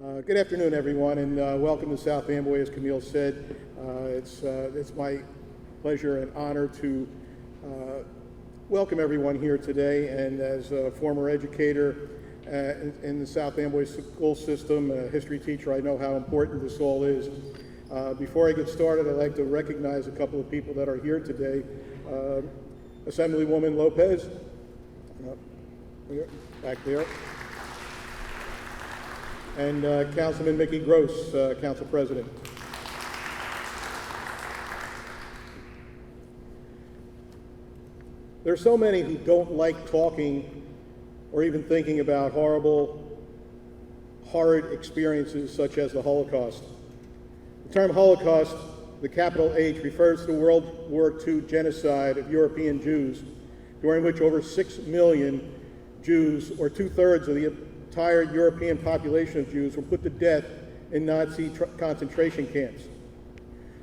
Good afternoon, everyone, and welcome to South Amboy. As Camille said, it's my pleasure and honor to welcome everyone here today. And as a former educator in the South Amboy school system, a history teacher, I know how important this all is. Before I get started, I'd like to recognize a couple of people that are here today. Assemblywoman Lopez, back there. And Councilman Mickey Gross, Council President. There are so many who don't like talking or even thinking about horrible, horrid experiences such as the Holocaust. The term Holocaust, the capital H, refers to the World War II genocide of European Jews, during which over 6 million Jews, or 2/3 of the entire European population of Jews, were put to death in Nazi concentration camps.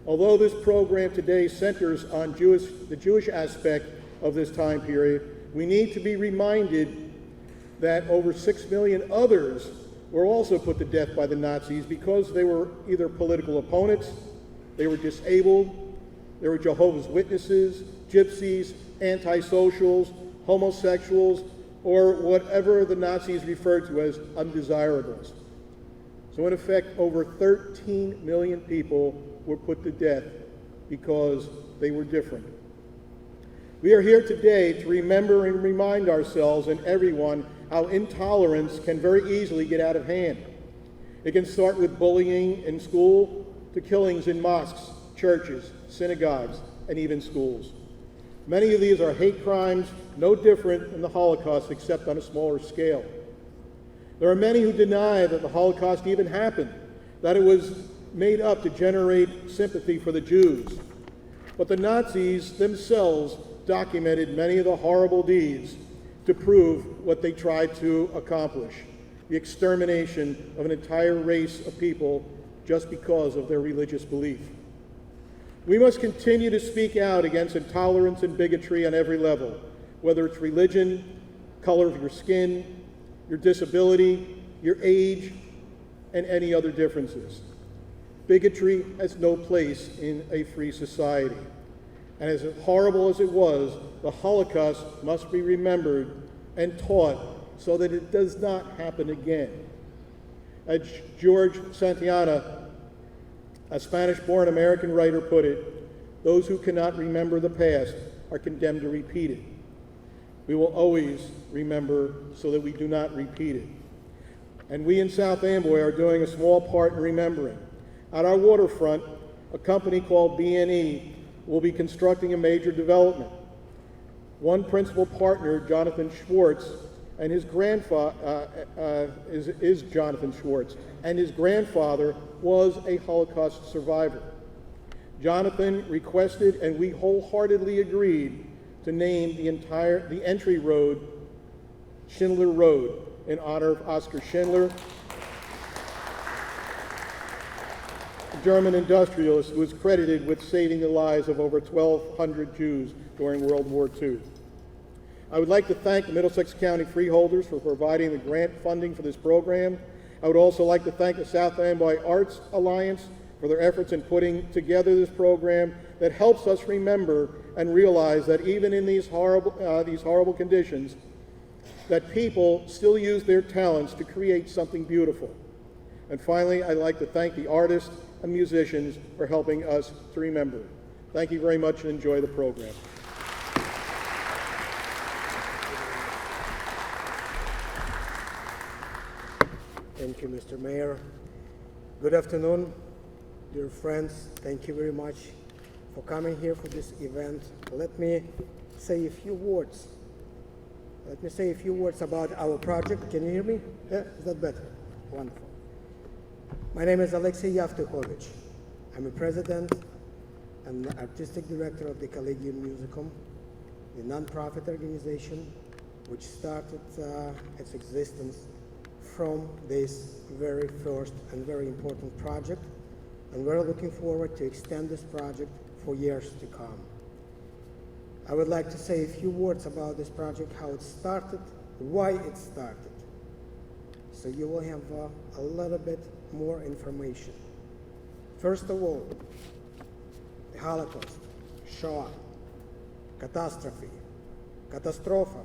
Although this program today centers on the Jewish aspect of this time period, we need to be reminded that over 6 million others were also put to death by the Nazis because they were either political opponents, they were disabled, they were Jehovah's Witnesses, gypsies, antisocials, homosexuals, or whatever the Nazis referred to as undesirables. So in effect, over 13 million people were put to death because they were different. We are here today to remember and remind ourselves and everyone how intolerance can very easily get out of hand. It can start with bullying in school to killings in mosques, churches, synagogues, and even schools. Many of these are hate crimes, no different than the Holocaust, except on a smaller scale. There are many who deny that the Holocaust even happened, that it was made up to generate sympathy for the Jews. But the Nazis themselves documented many of the horrible deeds to prove what they tried to accomplish, the extermination of an entire race of people just because of their religious belief. We must continue to speak out against intolerance and bigotry on every level, whether it's religion, color of your skin, your disability, your age, and any other differences. Bigotry has no place in a free society. And as horrible as it was, the Holocaust must be remembered and taught so that it does not happen again. As George Santayana, a Spanish-born American writer, put it, those who cannot remember the past are condemned to repeat it. We will always remember so that we do not repeat it. And we in South Amboy are doing a small part in remembering. At our waterfront, a company called B&E will be constructing a major development. One principal partner, Jonathan Schwartz, and his grandfather is Jonathan Schwartz, and his grandfather was a Holocaust survivor. Jonathan requested, and we wholeheartedly agreed, to name the entry road Schindler Road in honor of Oskar Schindler, a German industrialist who was credited with saving the lives of over 1,200 Jews during World War II. I would like to thank the Middlesex County Freeholders for providing the grant funding for this program. I would also like to thank the South Amboy Arts Alliance for their efforts in putting together this program that helps us remember and realize that even in these horrible conditions, that people still use their talents to create something beautiful. And finally, I'd like to thank the artists and musicians for helping us to remember. Thank you very much and enjoy the program. Thank you, Mr. Mayor. Good afternoon, dear friends. Thank you very much for coming here for this event. Let me say a few words. About our project. Can you hear me? Yeah, is that better? Wonderful. My name is Alexei Yevtukovich. I'm a president and artistic director of the Collegium Musicum, a non-profit organization which started its existence from this very first and very important project, and we're looking forward to extend this project for years to come. I would like to say a few words about this project, how it started, why it started. so you will have a little bit more information. First of all, the Holocaust, Shoah, catastrophe, katastrofa,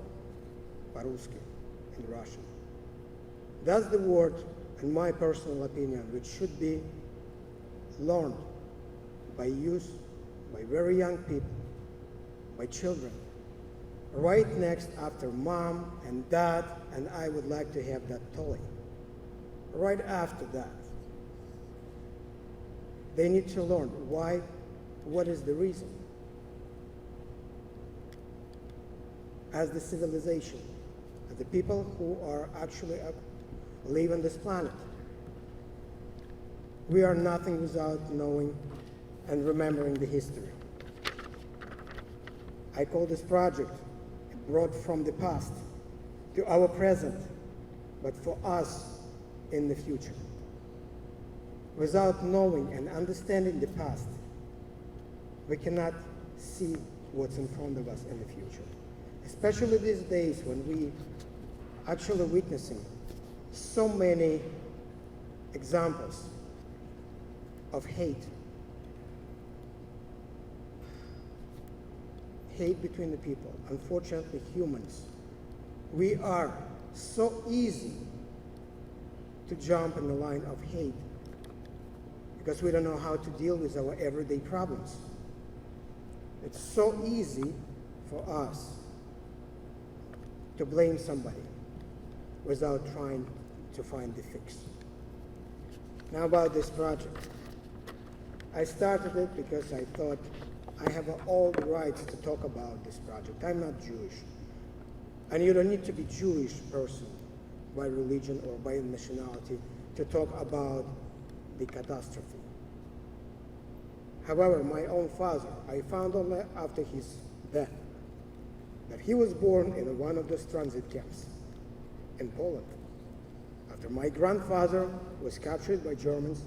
по-русски, in Russian. That's the word, in my personal opinion, which should be learned by youth, by very young people, by children. Right next after mom and dad, and I would like to have that toy. Right after that. They need to learn why, what is the reason. As the civilization, as the people who are actually live on this planet, we are nothing without knowing and remembering the history. I call this project brought from the past to our present, but for us in the future. Without knowing and understanding the past, we cannot see what's in front of us in the future. Especially these days when we actually witnessing so many examples of hate. Hate between the people. Unfortunately, humans, we are so easy to jump in the line of hate because we don't know how to deal with our everyday problems. It's so easy for us to blame somebody without trying to find the fix. Now about this project. I started it because I thought I have all the rights to talk about this project. I'm not Jewish. And you don't need to be Jewish person by religion or by nationality to talk about the catastrophe. However, my own father, I found out after his death that he was born in one of those transit camps in Poland. After my grandfather was captured by Germans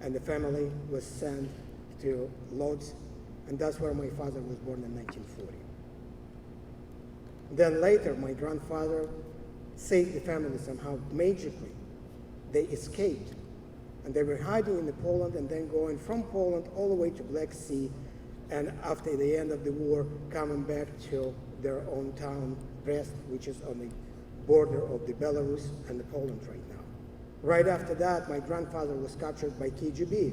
and the family was sent to Lodz, and that's where my father was born in 1940. Then later, my grandfather saved the family somehow magically. They escaped, and they were hiding in Poland and then going from Poland all the way to Black Sea, and after the end of the war, coming back to their own town, Brest, which is on the border of the Belarus and the Poland right now. Right after that, my grandfather was captured by KGB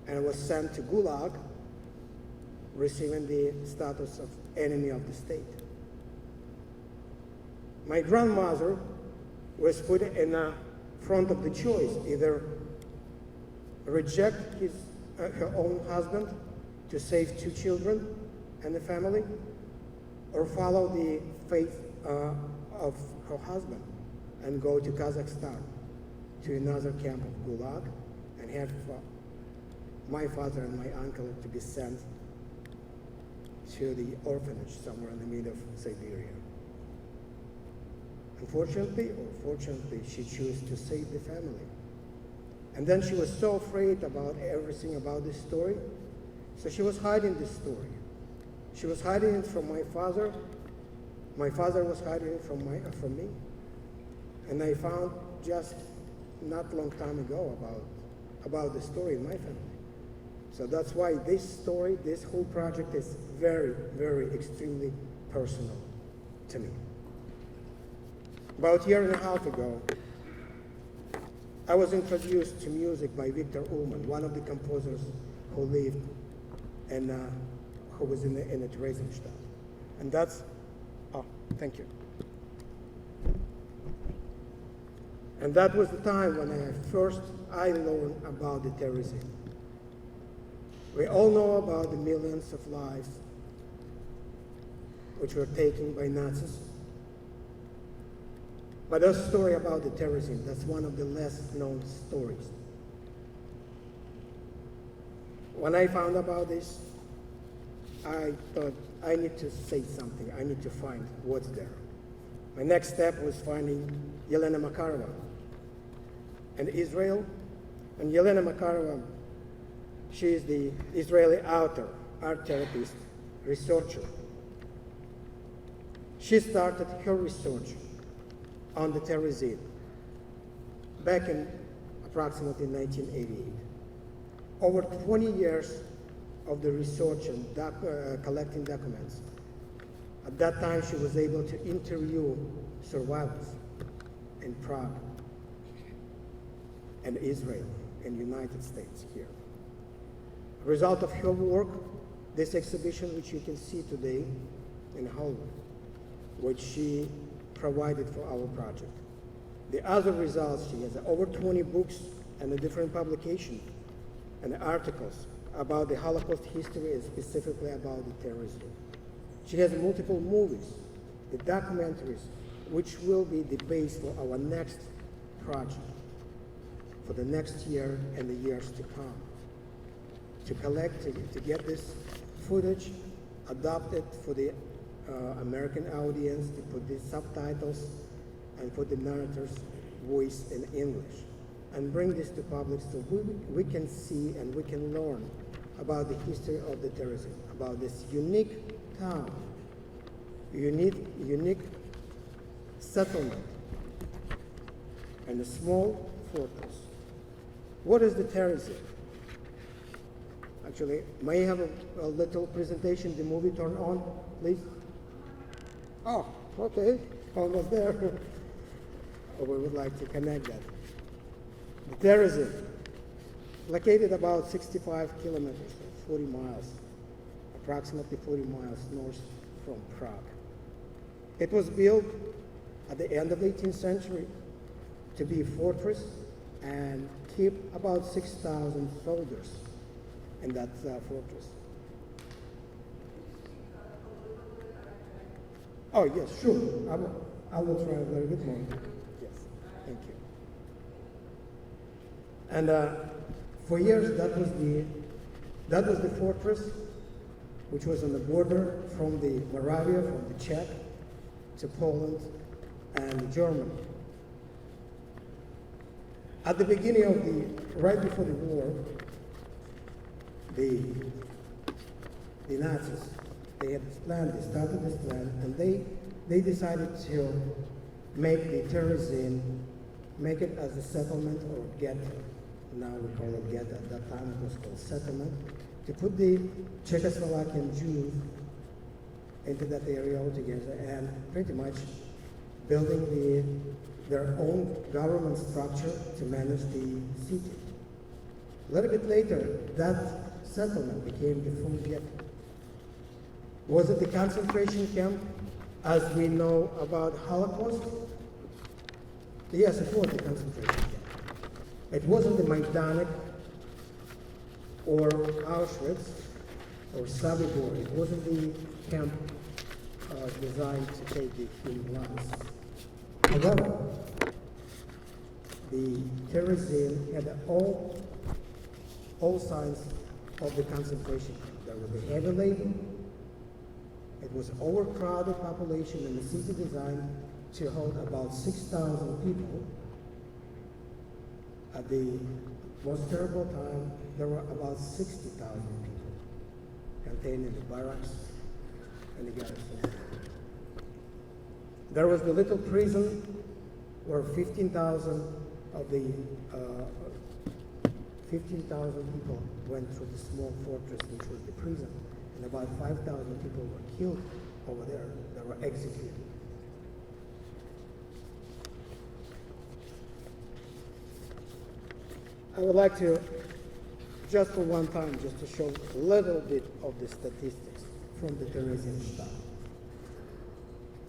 and was sent to Gulag, receiving the status of enemy of the state. My grandmother was put in front of the choice, either reject her own husband to save 2 children and the family, or follow the faith of her husband and go to Kazakhstan, to another camp of Gulag, and have my father and my uncle to be sent to the orphanage somewhere in the middle of Siberia. Unfortunately, or fortunately, she chose to save the family. And then she was so afraid about everything about this story, so she was hiding this story. She was hiding it from my father. My father was hiding it from me. And I found just not long time ago about the story in my family. So that's why this story, this whole project is very, very extremely personal to me. About a year and a half ago, I was introduced to music by Victor Ullmann, one of the composers who lived and who was in the Tezerin South. And that's, thank you. And that was the time when I learned about the terrorism. We all know about the millions of lives which were taken by Nazis. But a story about the terrorism, that's one of the less known stories. When I found about this, I thought I need to say something. I need to find what's there. My next step was finding Yelena Makarova in Israel. And Yelena Makarova, she is the Israeli author, art therapist, researcher. She started her research on the terrorism back in approximately 1988. Over 20 years of the research and collecting documents. At that time, she was able to interview survivors in Prague and Israel and United States here. A result of her work, this exhibition, which you can see today in Hollywood, which she provided for our project. The other results, she has over 20 books and a different publication and articles about the Holocaust history and specifically about the terrorism. She has multiple movies, the documentaries, which will be the base for our next project for the next year and the years to come. To collect, to get this footage adopted for the American audience, to put the subtitles and put the narrator's voice in English, and bring this to public so we can see and we can learn about the history of the terrorism, about this unique town, unique settlement, and a small fortress. What is the terrorism? Actually, may I have a little presentation, the movie turn on, please? Oh, okay, almost there. Oh, we would like to connect that. The terrorism, located about 65 kilometers, 40 miles, approximately 40 miles north from Prague. It was built at the end of the 18th century to be a fortress and keep about 6,000 soldiers in that fortress. Oh, yes, sure. I will try a little bit more. Yes, thank you. And for years, that was the fortress, which was on the border from the Moravia, from the Czech, to Poland and Germany. At the beginning of right before the war, the Nazis, they had this plan, they started this plan, and they decided to make the Terezin, make it as a settlement or ghetto. Now we call it ghetto. At that time it was called settlement, to put the Czechoslovakian Jews into that area altogether and pretty much building their own government structure to manage the city. A little bit later, that settlement became the full ghetto. Was it the concentration camp, as we know about Holocaust? Yes, it was the concentration camp. It wasn't the Majdanek or Auschwitz or Sobibor. It wasn't the camp designed to take the human lives. However, the Terezin had all signs of the concentration camp. There was a heavy labor. It was an overcrowded population, and the city designed to hold about 6,000 people. At the most terrible time, there were about 60,000 people contained in the barracks and the garrison. There was the little prison where 15,000 of the 15,000 people went through the small fortress, which was the prison, and about 5,000 people were killed over there. They were executed. I would like to, just for one time, just to show a little bit of the statistics from the Terezin Stadt,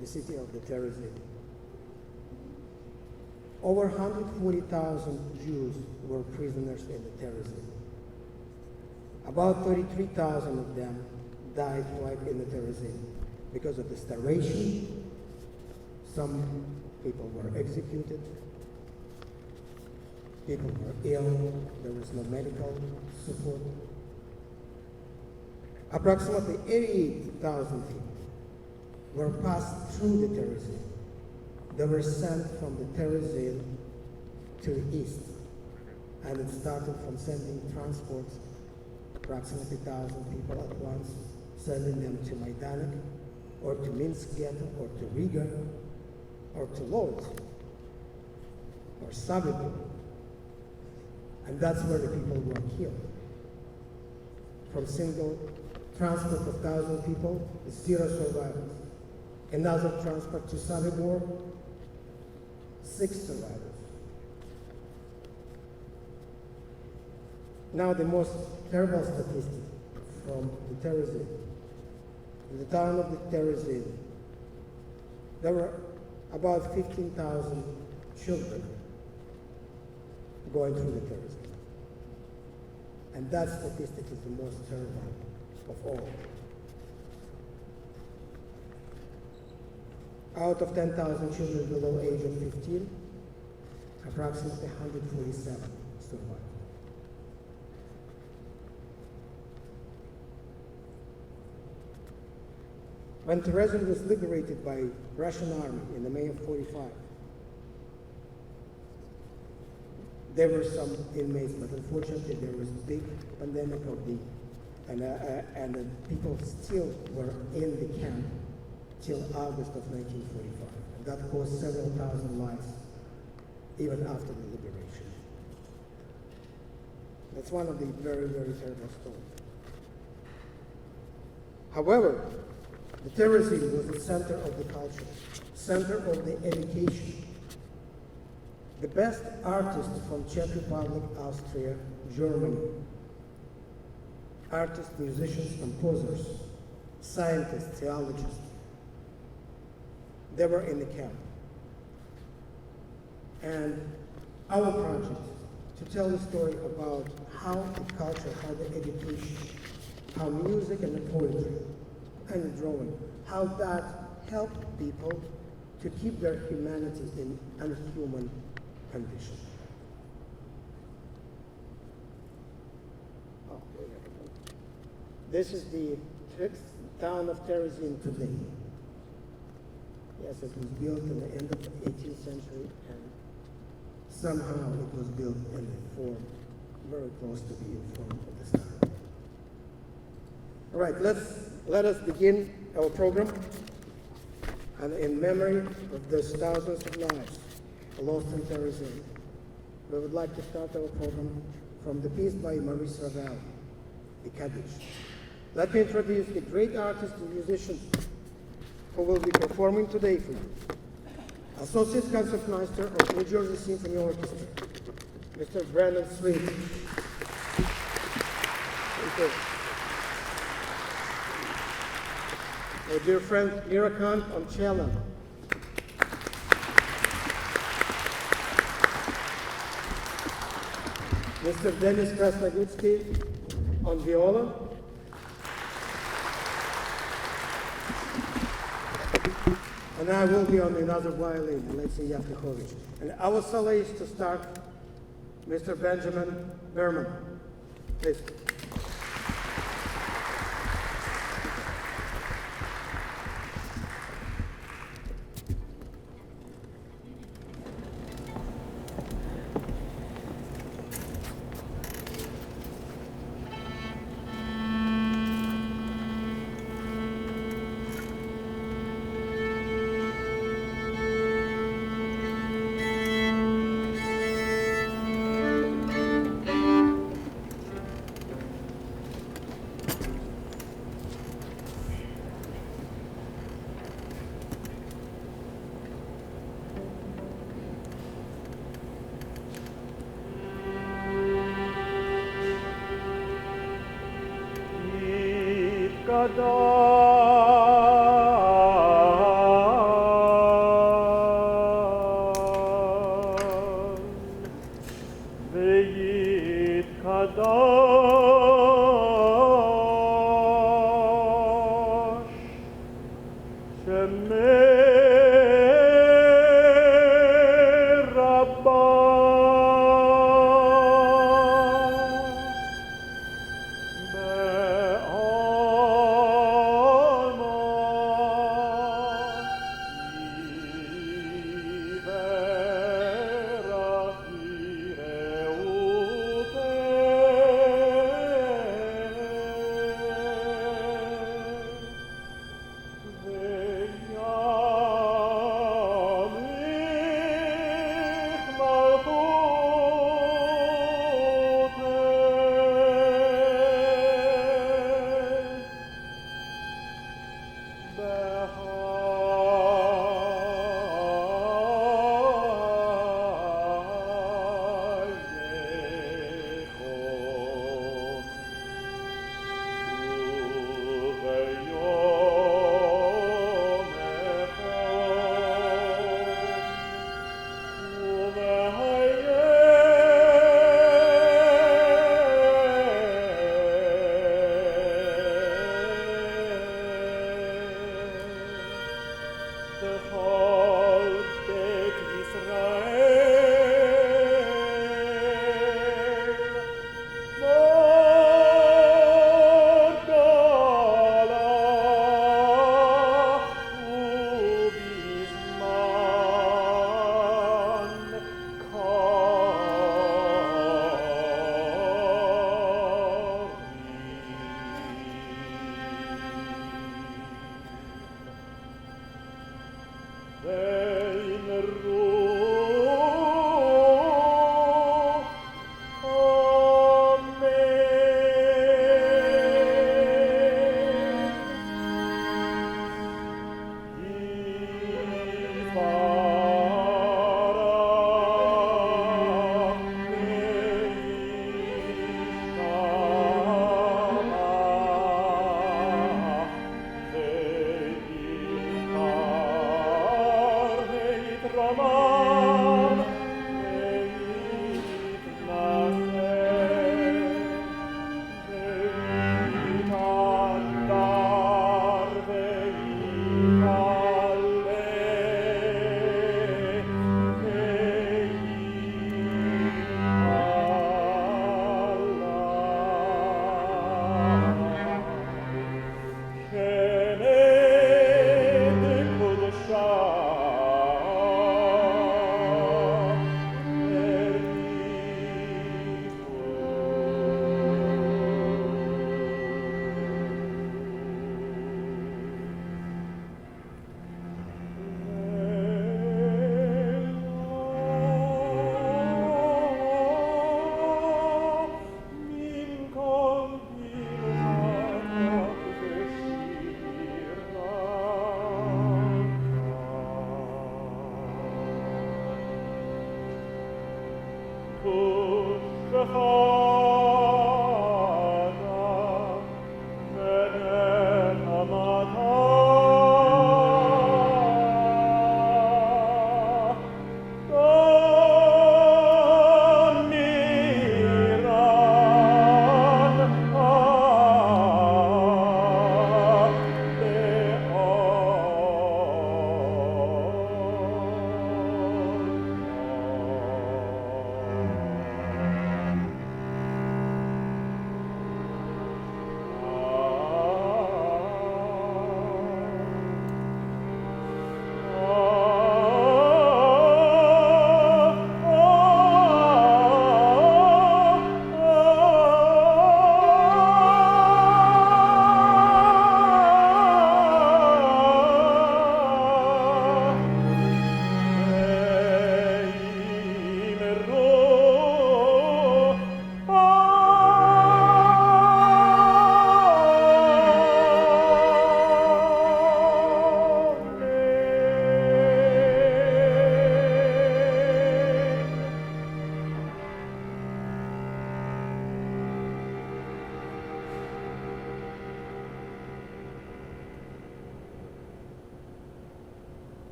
the city of the Terezin. Over 140,000 Jews were prisoners in the Terezin. About 33,000 of them died right in the Terezin because of the starvation. Some people were executed. People were ill. There was no medical support. Approximately 88,000 people were passed through the Terezin. They were sent from the Terezin to the east. And it started from sending transports, approximately 1,000 people at once, sending them to Majdanek, or to Minsk Ghetto, or to Riga, or to Lodz. or Sabibor. And that's where the people were killed. From single transport of 1,000 people, 0 survivors. Another transport to Sabibor, 6 survivors. Now the most terrible statistic from the terrorism. In the town of the terrorism, there were about 15,000 children going through the terrorism. And that statistic is the most terrible of all. Out of 10,000 children below age of 15, approximately 147 survived. When Terezin was liberated by Russian army in the May of 45, there were some inmates, but unfortunately there was a big pandemic of the, and people still were in the camp till August of 1945. And that cost several thousand lives, even after the liberation. That's one of the very, very terrible stories. However, the terrorism was the center of the culture, center of the education. The best artists from Czech Republic, Austria, Germany, artists, musicians, composers, scientists, theologians, they were in the camp. And our project to tell the story about how the culture, how the education, how music and the poetry and the drawing, how that helped people to keep their humanity in unhuman condition. Oh, this is the town of Terezin today. Yes, it was built in the end of the 18th century, and somehow it was built in the form very close to the form of the star. All right, let us begin our program, and in memory of those thousands of lives lost in terrorism, we would like to start our program from the piece by Maurice Ravel, the Kaddish. Let me introduce the great artists and musicians who will be performing today for you. Associate Concertmeister of New Jersey Symphony Orchestra, Mr. Brandon Sweet. Thank you. Our dear friend Mirakant on cello. Mr. Denis Krasnogutsky on viola. And I will be on another violin, Alexei Yevtukovich. And our soloist to start, Mr. Benjamin Berman. Please.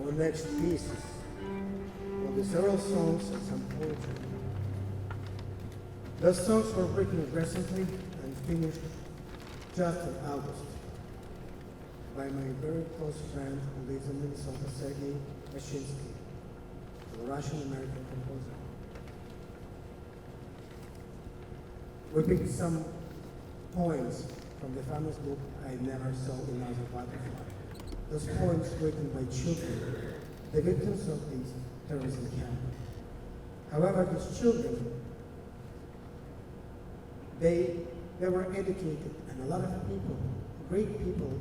Our next piece will be several songs and some poetry. Those songs were written recently and finished just in August by my very close friend who lives in Minnesota, Sergei Mashinsky, a Russian-American composer. We picked some poems from the famous book I Never Saw Another Butterfly. Those poems written by children, the victims of these terrorism camp. However, these children, they were educated, and a lot of people, great people,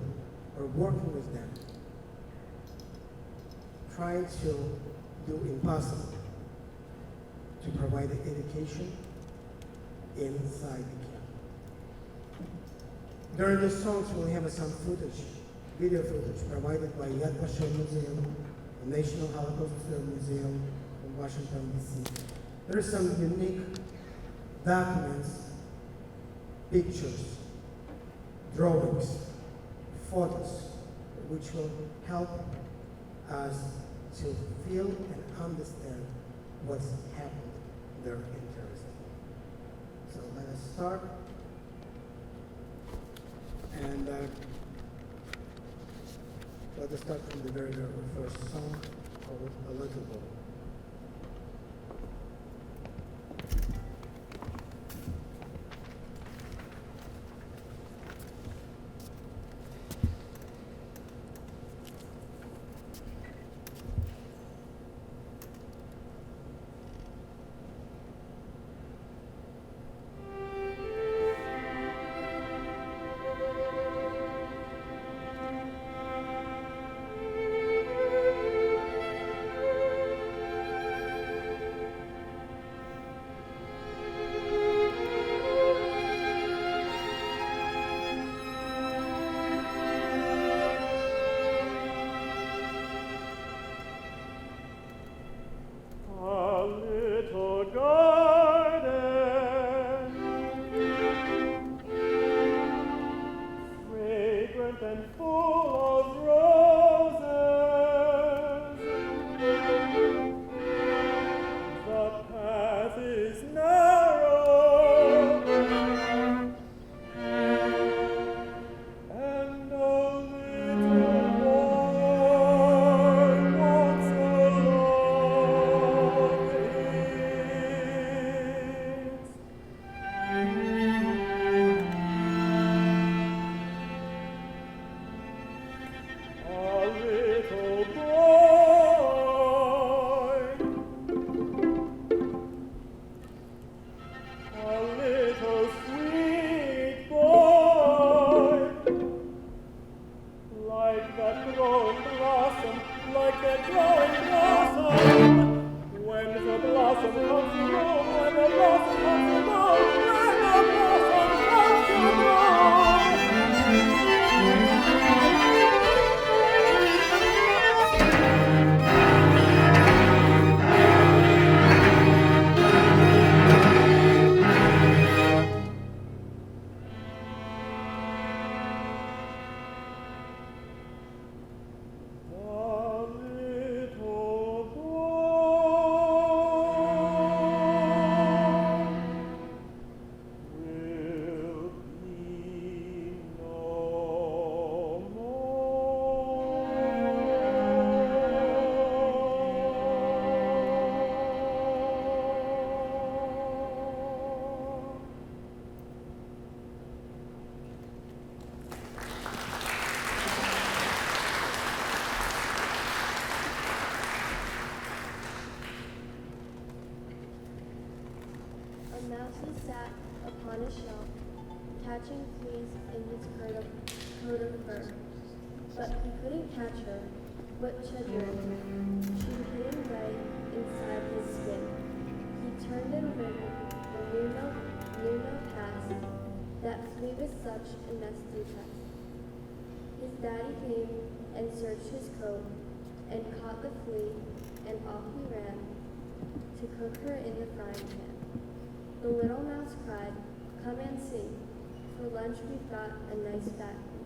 were working with them, trying to do impossible to provide the education inside the camp. During the songs, we'll have some footage, video footage provided by Yad Vashem Museum, the National Holocaust Museum in Washington, D.C. There are some unique documents, pictures, drawings, photos, which will help us to feel and understand what's happened there in terrorism. So let us start. And let us start from the very, very first song called A Little Boy. The mouse sat upon a shelf, catching fleas in his coat of fur. But he couldn't catch her. What chagrin! She hid him right inside his skin. He turned and ran, and knew no past. That flea was such a nasty pest. His daddy came and searched his coat, and caught the flea, and off he ran to cook her in the frying pan. The little mouse cried, "Come and see. For lunch we've got a nice fat pig."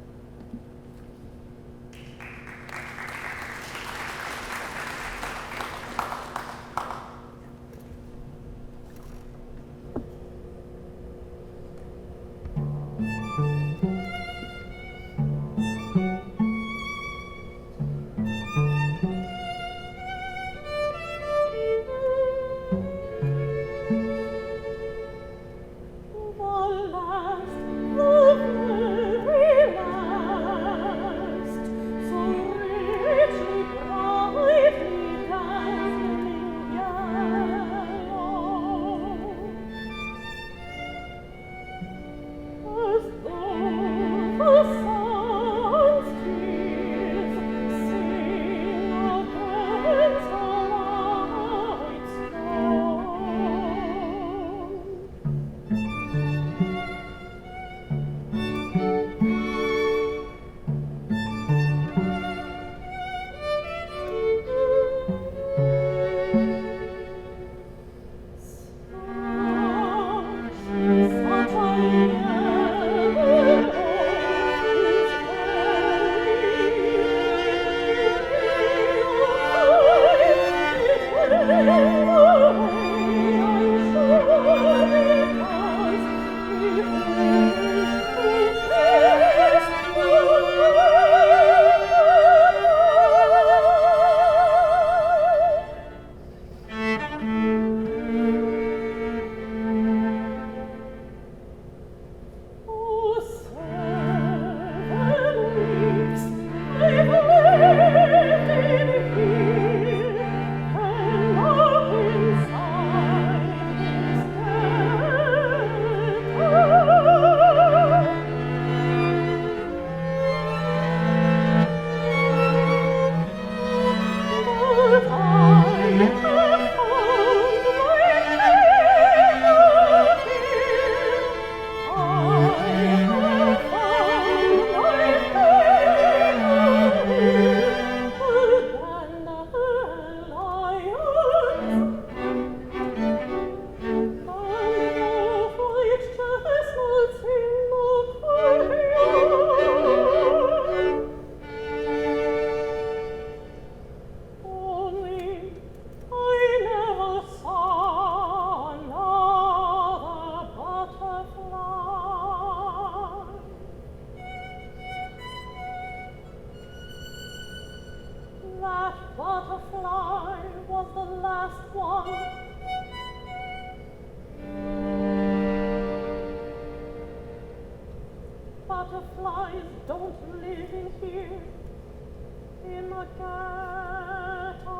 Butterflies don't live in here, in a ghetto.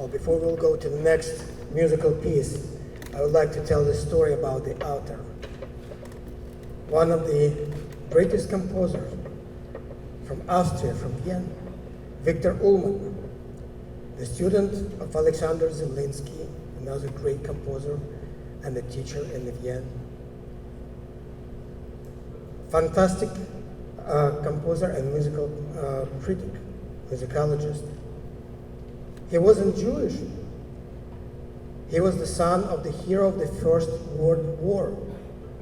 Well, before we'll go to the next musical piece, I would like to tell the story about the author. One of the greatest composers from Austria, from Vienna, Victor Ullmann, the student of Alexander Zemlinsky, another great composer and a teacher in Vienna. Fantastic composer and musical critic, musicologist. He wasn't Jewish. He was the son of the hero of the First World War,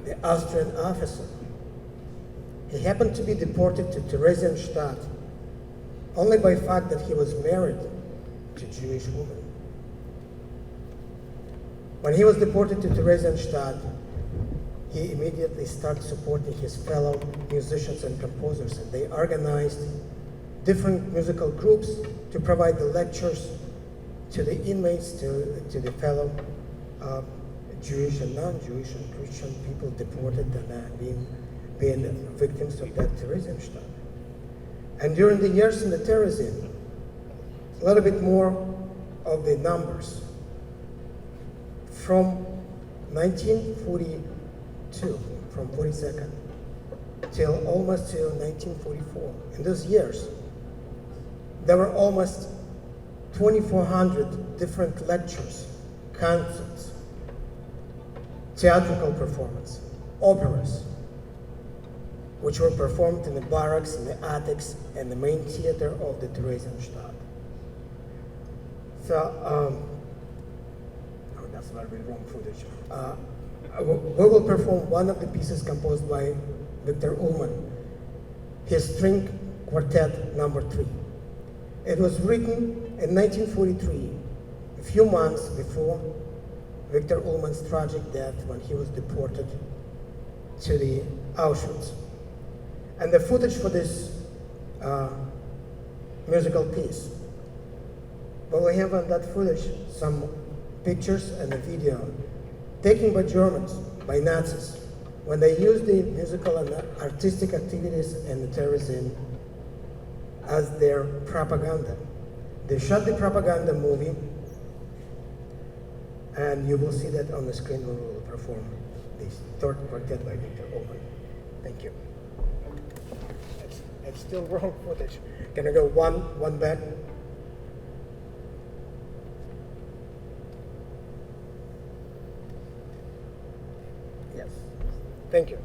the Austrian officer. He happened to be deported to Theresienstadt only by the fact that he was married to a Jewish woman. When he was deported to Theresienstadt, he immediately started supporting his fellow musicians and composers, and they organized different musical groups to provide the lectures to the inmates, to the fellow Jewish and non-Jewish and Christian people deported and being victims of that Theresienstadt. And during the years in the Theresien, a little bit more of the numbers. From 1942, from 42nd, till almost till 1944, in those years, there were almost 2,400 different lectures, concerts, theatrical performance, operas, which were performed in the barracks, in the attics, and the main theater of the Theresienstadt. So, oh, that's very wrong footage. We will perform one of the pieces composed by Victor Ullmann, his string quartet number 3. It was written in 1943, a few months before Victor Ullmann's tragic death when he was deported to the Auschwitz. And the footage for this musical piece, well, we have on that footage some pictures and a video taken by Germans, by Nazis, when they used the musical and artistic activities in the Terezin as their propaganda. They shot the propaganda movie, and you will see that on the screen when we will perform this third quartet by Victor Ullmann. Thank you. It's still wrong footage. Can I go one back? Yes. Thank you.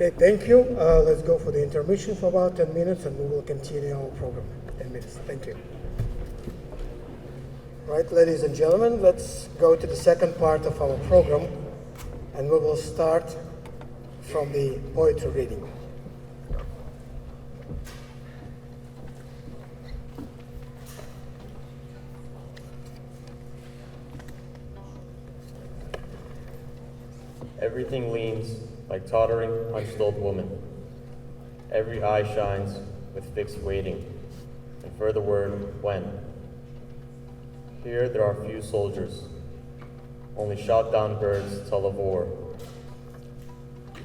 Okay, thank you. Let's go for the intermission for about 10 minutes and we will continue our program. 10 minutes, thank you. Right, ladies and gentlemen, let's go to the second part of our program and we will start from the poetry reading. Everything leans like tottering, hunched old woman. Every eye shines with fixed waiting, and for the word, when. Here there are few soldiers, only shot down birds tell of war.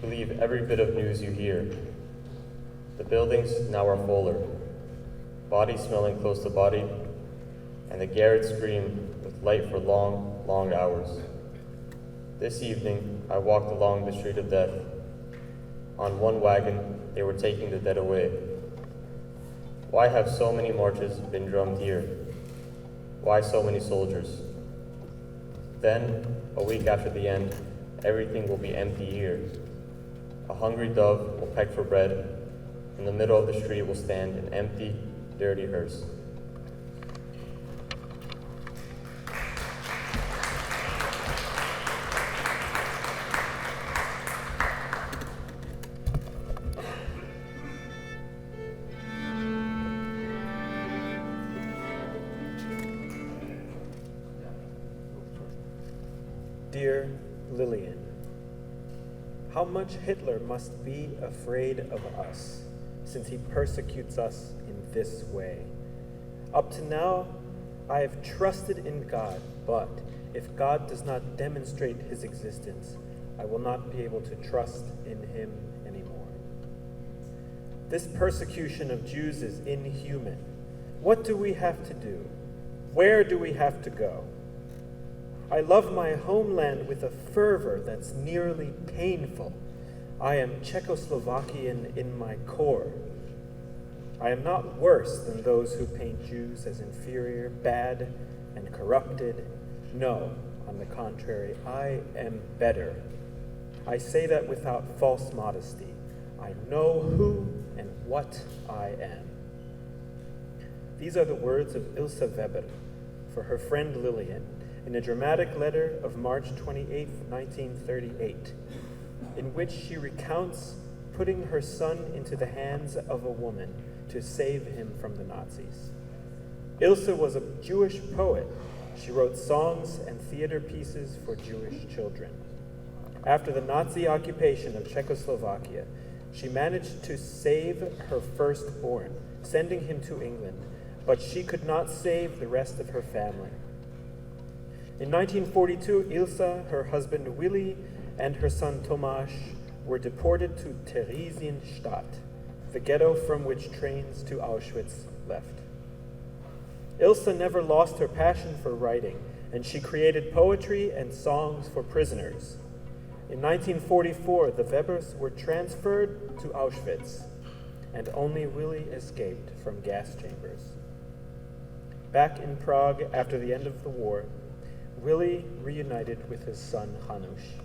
Believe every bit of news you hear. The buildings now are fuller, bodies smelling close to body, and the garrets scream with light for long, long hours. This evening, I walked along the street of death. On one wagon, they were taking the dead away. Why have so many marches been drummed here? Why so many soldiers? Then, a week after the end, everything will be empty here. A hungry dove will peck for bread. In the middle of the street will stand an empty, dirty hearse. Dear Lillian, how much Hitler must be afraid of us, since he persecutes us in this way. Up to now, I have trusted in God, but if God does not demonstrate his existence, I will not be able to trust in him anymore. This persecution of Jews is inhuman. What do we have to do? Where do we have to go? I love my homeland with a fervor that's nearly painful. I am Czechoslovakian in my core. I am not worse than those who paint Jews as inferior, bad, and corrupted. No, on the contrary, I am better. I say that without false modesty. I know who and what I am. These are the words of Ilse Weber for her friend Lillian in a dramatic letter of March 28, 1938, in which she recounts putting her son into the hands of a woman to save him from the Nazis. Ilse was a Jewish poet. She wrote songs and theater pieces for Jewish children. After the Nazi occupation of Czechoslovakia, she managed to save her firstborn, sending him to England, but she could not save the rest of her family. In 1942, Ilse, her husband Willy, and her son Tomasz were deported to Theresienstadt, the ghetto from which trains to Auschwitz left. Ilse never lost her passion for writing, and she created poetry and songs for prisoners. In 1944, the Webers were transferred to Auschwitz, and only Willy escaped from gas chambers. Back in Prague after the end of the war, Willy reunited with his son Hanush.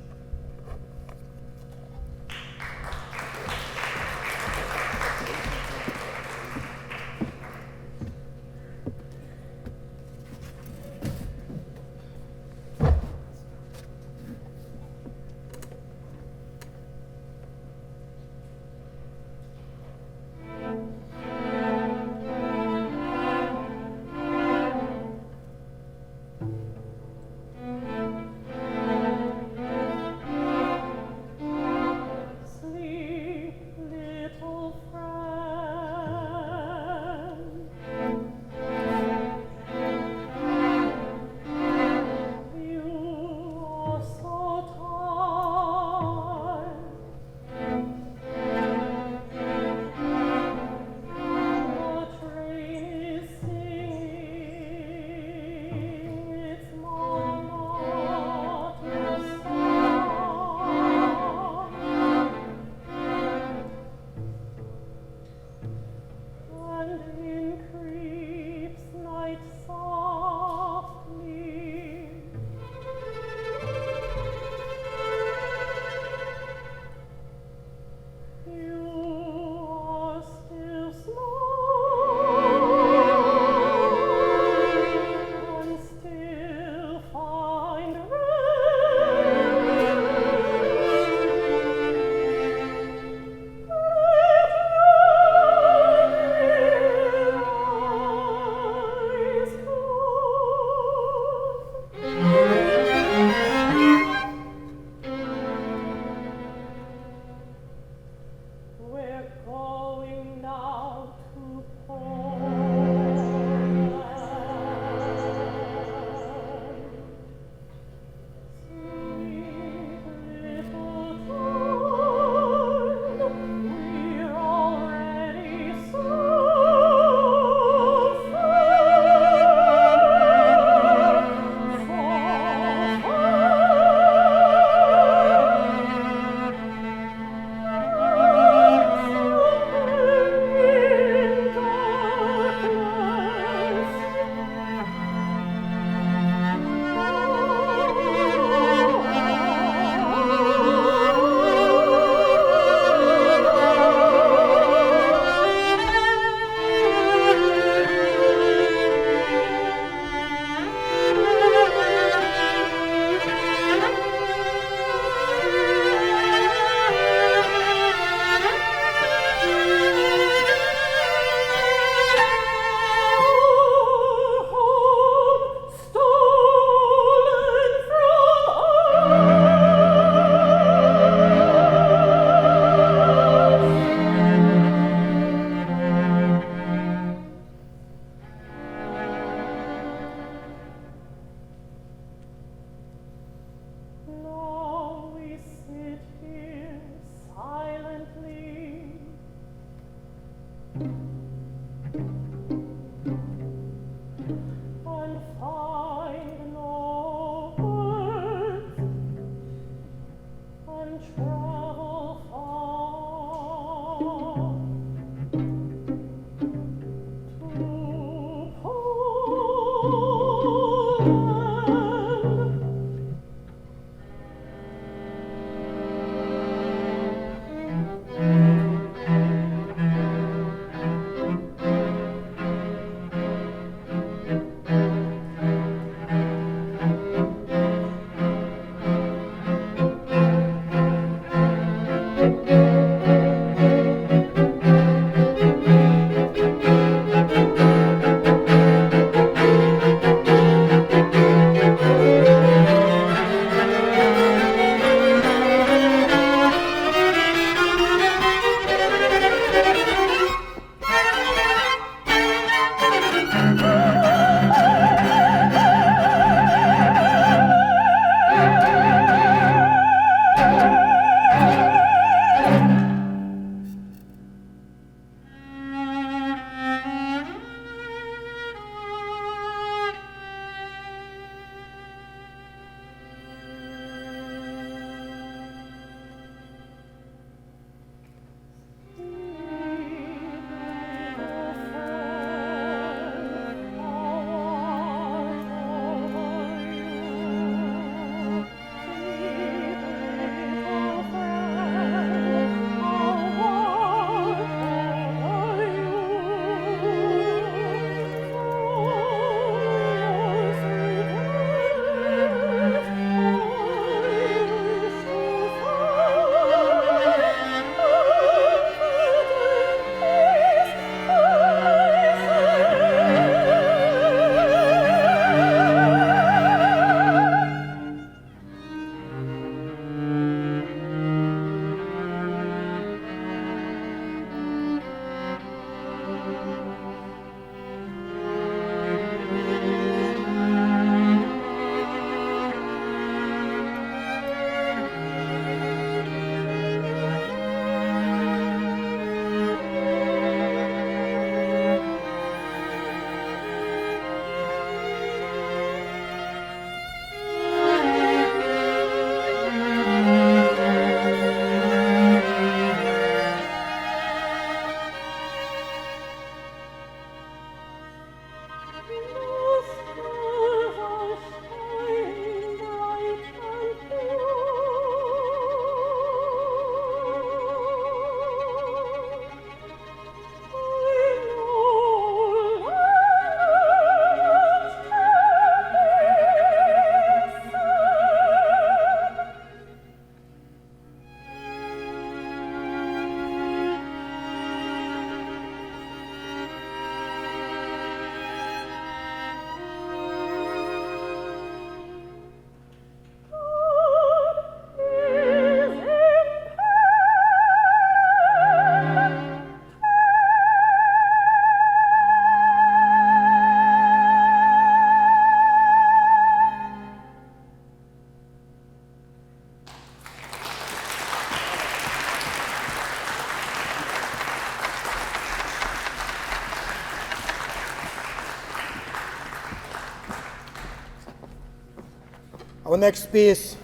Our next piece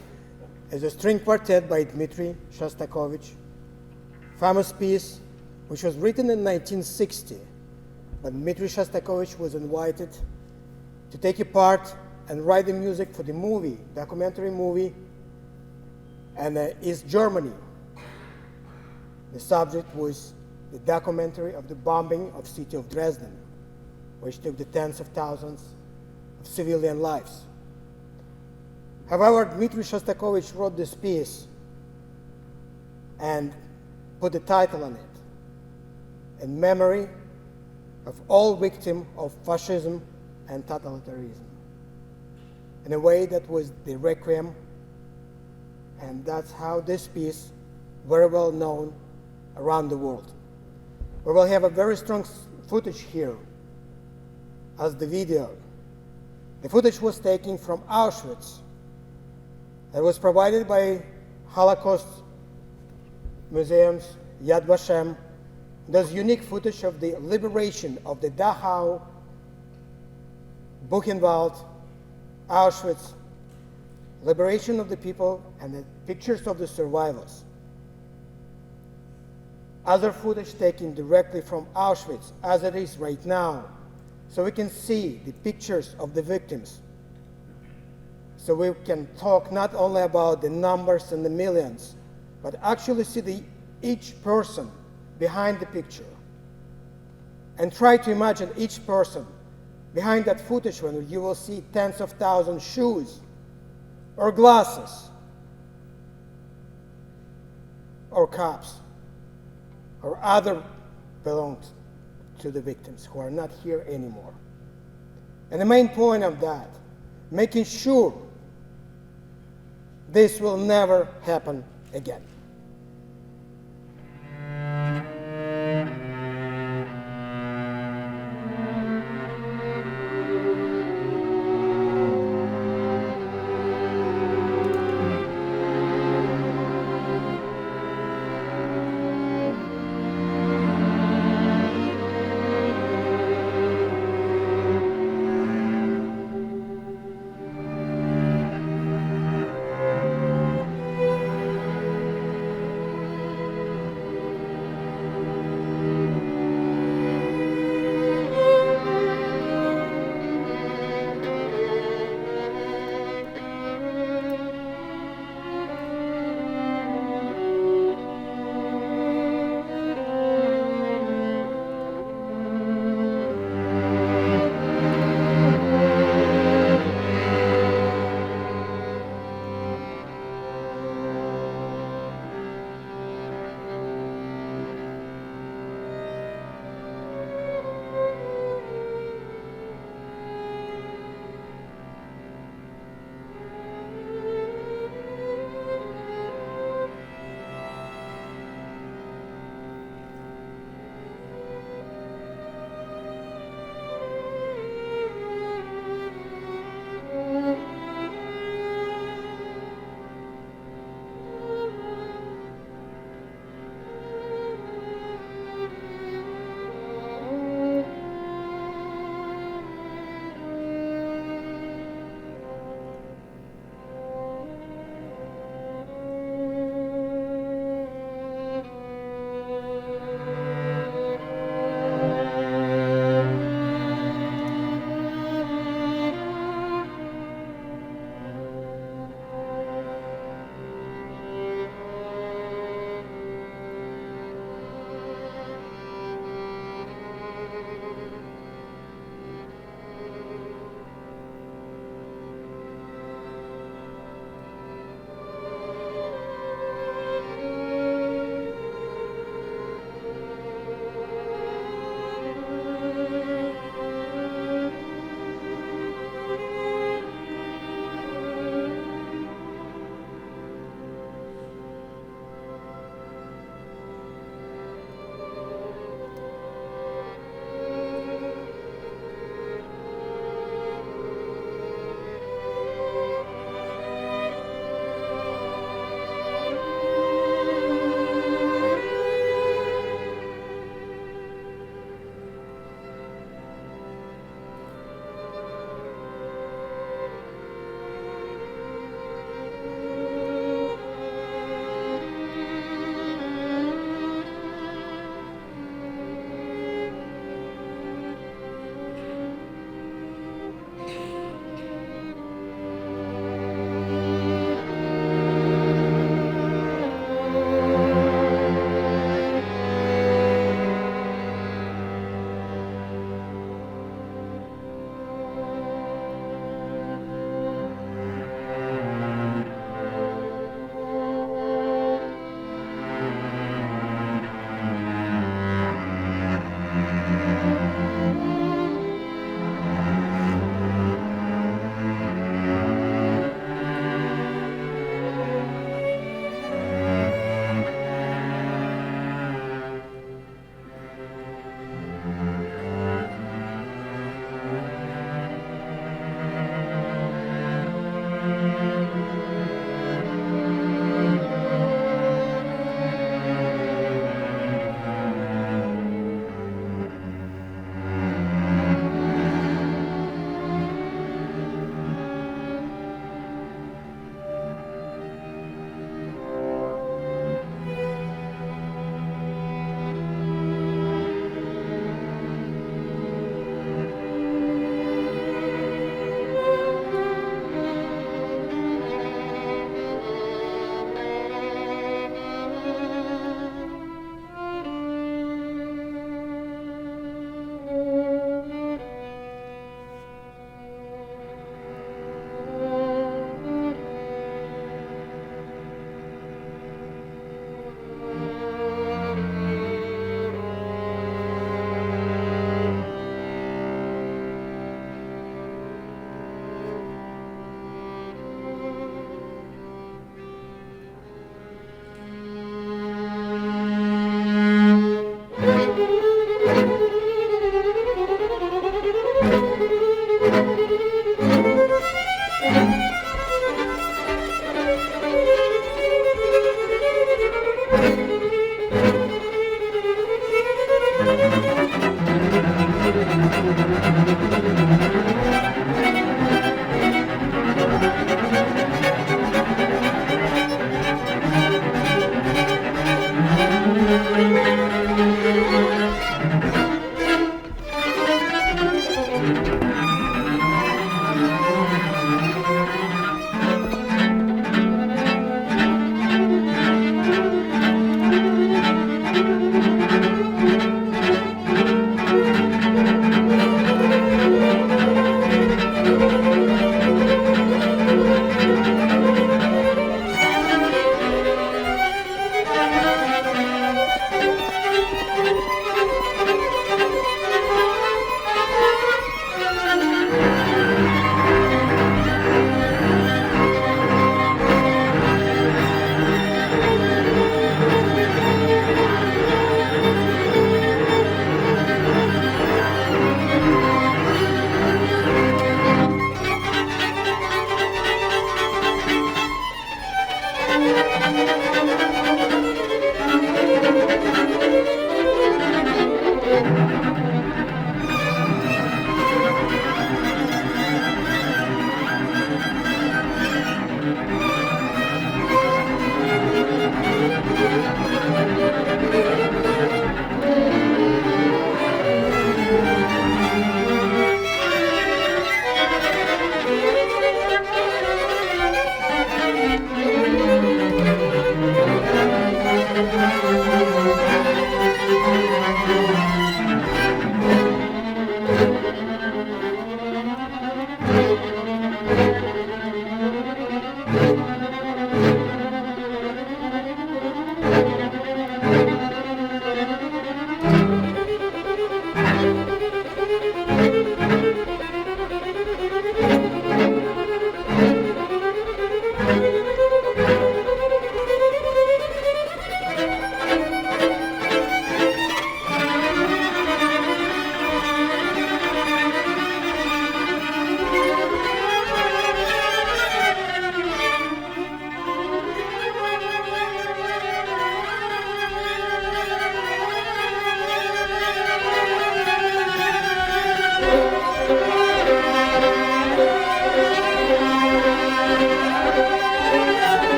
is a string quartet by Dmitri Shostakovich, famous piece which was written in 1960, but Dmitri Shostakovich was invited to take a part and write the music for the movie, documentary movie, and East Germany. The subject was the documentary of the bombing of city of Dresden, which took the tens of thousands of civilian lives. However, Dmitri Shostakovich wrote this piece and put the title on it, in memory of all victims of fascism and totalitarianism, in a way that was the requiem, and that's how this piece very well known around the world. We will have a very strong footage here as the video. The footage was taken from Auschwitz. It was provided by Holocaust museums, Yad Vashem. There's unique footage of the liberation of the Dachau, Buchenwald, Auschwitz, liberation of the people, and the pictures of the survivors. Other footage taken directly from Auschwitz, as it is right now, so we can see the pictures of the victims. So we can talk not only about the numbers and the millions, but actually see each person behind the picture. And try to imagine each person behind that footage when you will see tens of thousands shoes, or glasses, or cups, or other belongs to the victims who are not here anymore. And the main point of that, making sure this will never happen again.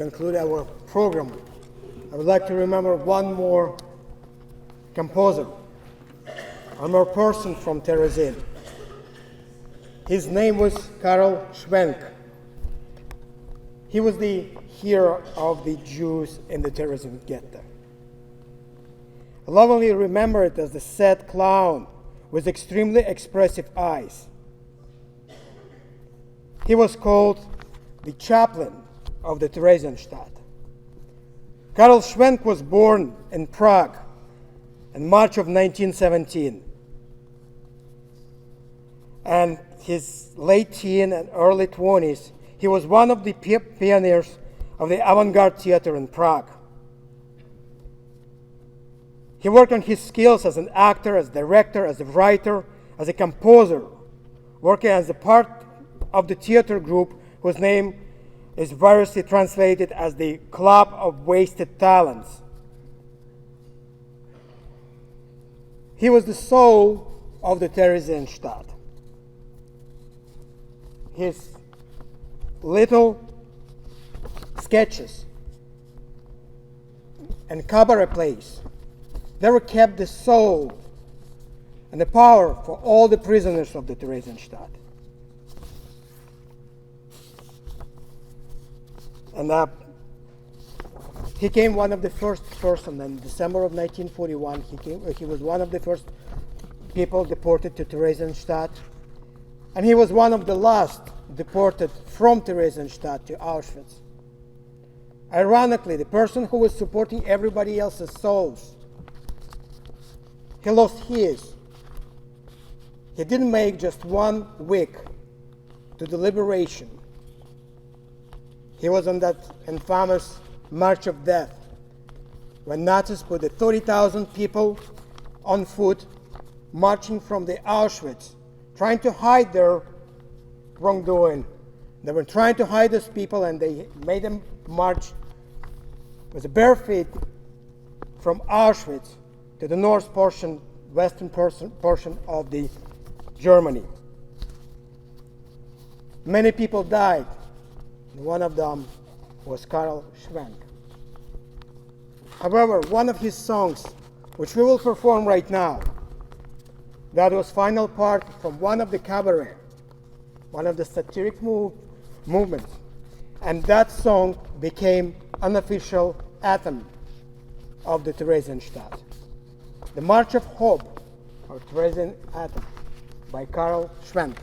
conclude our program, I would like to remember one more composer, one more person from Terezin. His name was Karl Schwenk. He was the hero of the Jews in the Terezin ghetto. Lovingly remembered as the sad clown with extremely expressive eyes. He was called the chaplain of the Theresienstadt. Karl Schwenk was born in Prague in March of 1917. And his late teen and early 20s, he was one of the pioneers of the avant-garde theater in Prague. He worked on his skills as an actor, as a director, as a writer, as a composer, working as a part of the theater group whose name is variously translated as the Club of Wasted Talents. He was the soul of the Theresienstadt. His little sketches and cabaret plays, they were kept the soul and the power for all the prisoners of the Theresienstadt. And he came one of the first person in December of 1941. He was one of the first people deported to Theresienstadt. And he was one of the last deported from Theresienstadt to Auschwitz. Ironically, the person who was supporting everybody else's souls, he lost his. He didn't make just 1 week to the liberation. He was on that infamous March of Death, when Nazis put the 30,000 people on foot marching from the Auschwitz, trying to hide their wrongdoing. They were trying to hide those people, and they made them march with bare feet from Auschwitz to the north portion, western portion of the Germany. Many people died. One of them was Karl Schwenk. However, one of his songs, which we will perform right now, that was final part from one of the cabaret, one of the satiric movements, and that song became unofficial anthem of the Theresienstadt. The March of Hope, or Theresian Anthem, by Karl Schwenk.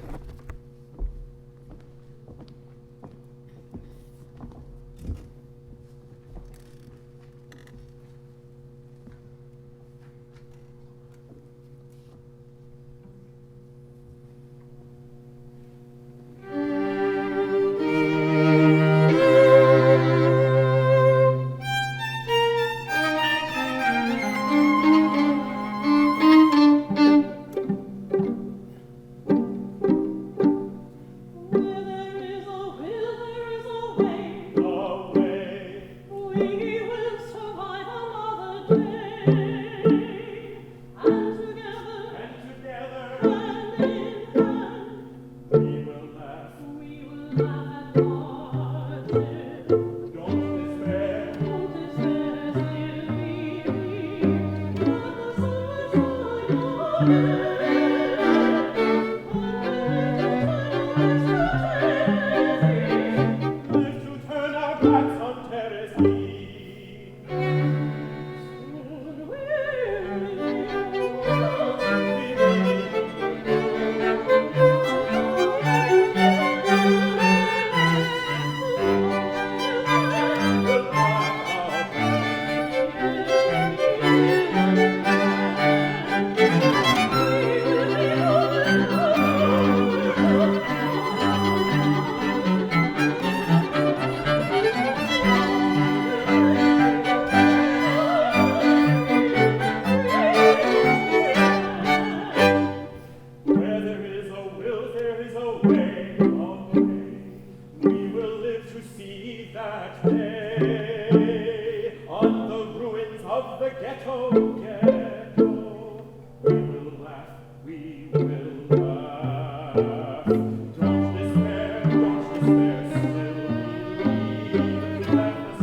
Don't despair, still believe that the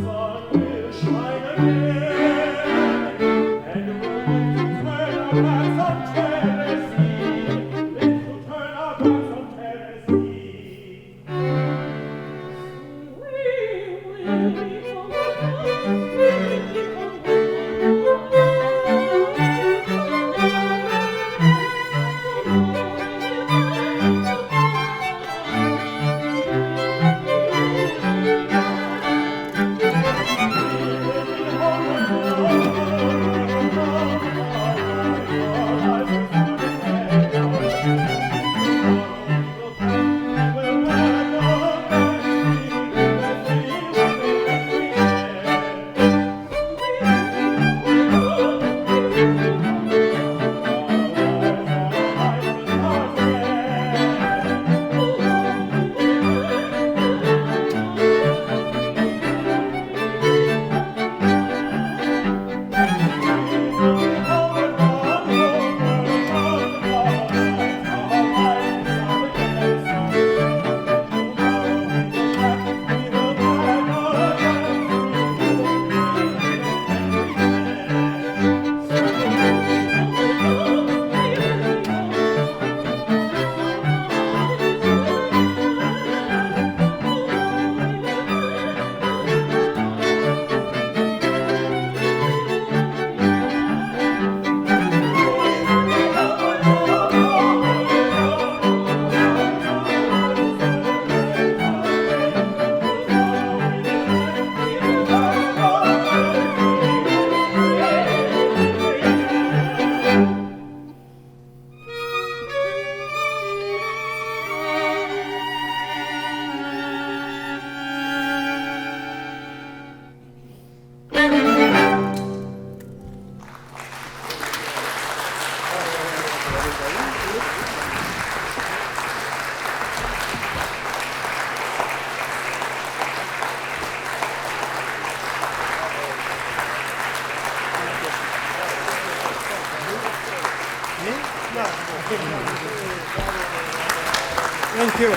Thank you.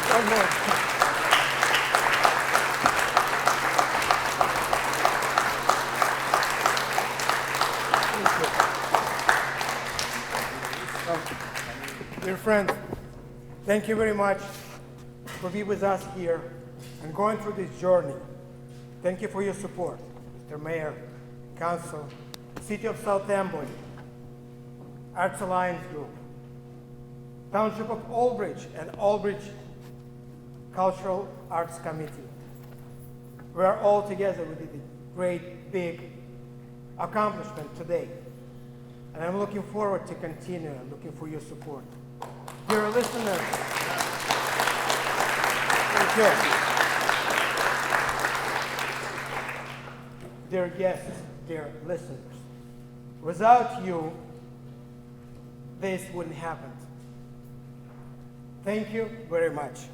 One more. Dear friends, thank you very much for being with us here and going through this journey. Thank you for your support, Mr. Mayor, Council, City of South Amboy, Arts Alliance Group, Township of Aldridge and Aldridge Cultural Arts Committee. We are all together. We did a great, big accomplishment today. And I'm looking forward to continue. I'm looking for your support. Dear listeners, thank you. Dear guests, dear listeners, without you, this wouldn't happen. Thank you very much.